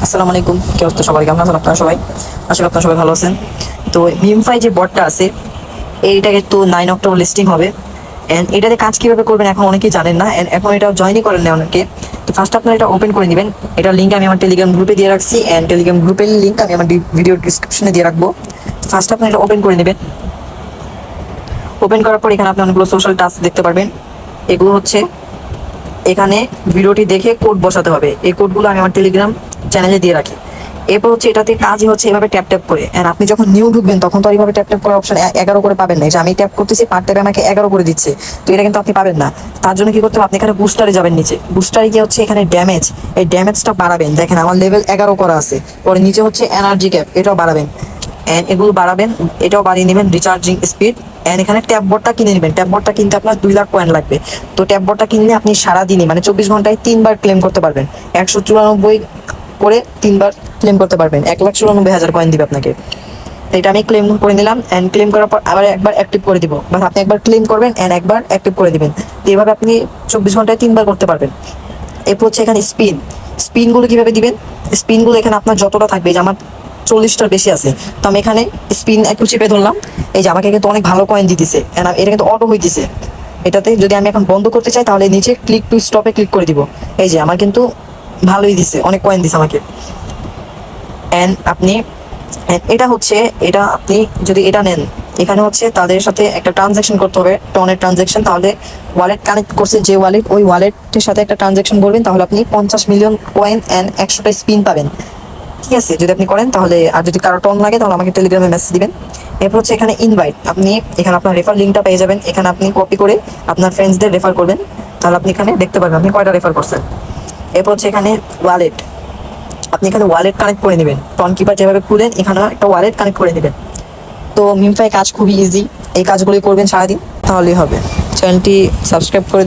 আসসালামু আলাইকুম, কি অবস্থা সবাই? কেমন আছেন আপনারা সবাই? আসলে আপনারা সবাই ভালো আছেন। তো মিমফাই যে বটটা আছে এইটাকে তো 9 অক্টোবর লিস্টিং হবে। অ্যান্ড এটাতে কাজ কিভাবে করবেন এখন অনেকেই জানেন না, অ্যান্ড এখন এটা জয়েনই করেন না অনেকে। তো ফার্স্ট আপনারা এটা ওপেন করে নেবেন। এটার লিঙ্ক আমি আমার টেলিগ্রাম গ্রুপে দিয়ে রাখছি, অ্যান্ড টেলিগ্রাম গ্রুপের লিঙ্ক আমি আমার ভিডিও ডিসক্রিপশনে দিয়ে রাখবো। ফার্স্ট আপনারা এটা ওপেন করে নেবেন। ওপেন করার পর এখানে আপনি অনেকগুলো সোশ্যাল টাস্ক দেখতে পারবেন। এগুলো হচ্ছে এখানে ভিডিওটি দেখে কোড বসাতে হবে। এই কোডগুলো আমি আমার টেলিগ্রাম চ্যানেলে দিয়ে রাখি। এরপর হচ্ছে এটাতে কাজই হচ্ছে এভাবে ট্যাপ ট্যাপ করে, এন্ড আপনি যখন নিউ ঢুকবেন তখন তো এইভাবে ট্যাপ ট্যাপ করার অপশন 11 করে পাবেন না। যে আমি ট্যাপ করতেছি পার ট্যাপে আমাকে 11 করে দিচ্ছে, তো এটা কিন্তু আপনি পাবেন না। তার জন্য কি করতে হবে, আপনি এখানে বুস্টারে যাবেন। নিচে বুস্টারে গিয়ে হচ্ছে এখানে ড্যামেজ, এই ড্যামেজটা বাড়াবেন। দেখেন আমার লেভেল 11 করা আছে। পরে নিচে হচ্ছে এনার্জি ক্যাপ, এটাও বাড়াবেন। অ্যান্ড এগুলো বাড়াবেন, এটাও বাড়িয়ে নেবেন। রিচার্জিং স্পিড, অ্যান্ড এখানে ট্যাব বোর্ডটা কিনে নেবেন। ট্যাব বোর্ডটা কিনতে আপনার 2 লাখ কয়েন লাগবে। তো ট্যাব বোর্ডটা কিনলে আপনি সারাদিনই মানে 24 ঘন্টায় 3 বার ক্লেম করতে পারবেন। 194 করে 3 বার ক্লেম করতে পারবেন। 1,94,000 কয়েন দিবে আপনাকে। তো এটা আমি ক্লেম করে নিলাম, অ্যান্ড ক্লেম করার পর আবার একবার অ্যাক্টিভ করে দিব। বাস আপনি একবার ক্লেম করবেন অ্যান্ড একবার অ্যাক্টিভ করে দিবেন। তো এইভাবে আপনি 24 ঘন্টায় 3 বার করতে পারবেন। এরপর হচ্ছে এখানে স্পিনগুলো কিভাবে দিবেন। স্পিনগুলো এখানে আপনার যতটা থাকবে, যে আমার 40টার বেশি আছে, তো আমি এখানে স্পিন একটু চেপে ধরলাম। এই যে আমাকে কিন্তু অনেক ভালো কয়েন দিতেছে, এটা কিন্তু অটো হইতেছে। এটাতে যদি আমি এখন বন্ধ করতে চাই তাহলে নিচে ক্লিক টু স্টপে ক্লিক করে দিব। এই যে আমার কিন্তু ভালোই দিছে, অনেক কয়েন দিছে আমাকে। অ্যান্ড আপনি এটা হচ্ছে, এটা আপনি যদি এটা নেন, এখানে হচ্ছে তাদের সাথে একটা ট্রানজ্যাকশন করতে হবে, টনের ট্রানজ্যাকশন। তাহলে ওয়ালেট কানেক্ট করছে যে ওয়ালেট, ওই ওয়ালেটের সাথে একটা ট্রানজ্যাকশন করবেন, তাহলে আপনি 50 মিলিয়ন কয়েন অ্যান্ড 100টা স্পিন পাবেন। ঠিক আছে, যদি আপনি করেন তাহলে। আর যদি কারো টন লাগে তাহলে আমাকে টেলিগ্রামে মেসেজ দিবেন। এরপর হচ্ছে এখানে ইনভাইট, আপনি এখানে আপনার রেফার লিঙ্কটা পেয়ে যাবেন। এখানে আপনি কপি করে আপনার ফ্রেন্ডসদের রেফার করবেন, তাহলে আপনি এখানে দেখতে পারবেন আপনি কয়টা রেফার করছেন। এরপর হচ্ছে এখানে ওয়ালেট, আপনি এখানে ওয়ালেট কানেক্ট করে নেবেন। টন কিপার যেভাবে খুলেন এখানে একটা ওয়ালেট কানেক্ট করে নেবেন। তো মিমফাই কাজ খুবই ইজি, এই কাজগুলোই করবেন সারাদিন, তাহলেই হবে। চ্যানেলটি সাবস্ক্রাইব করে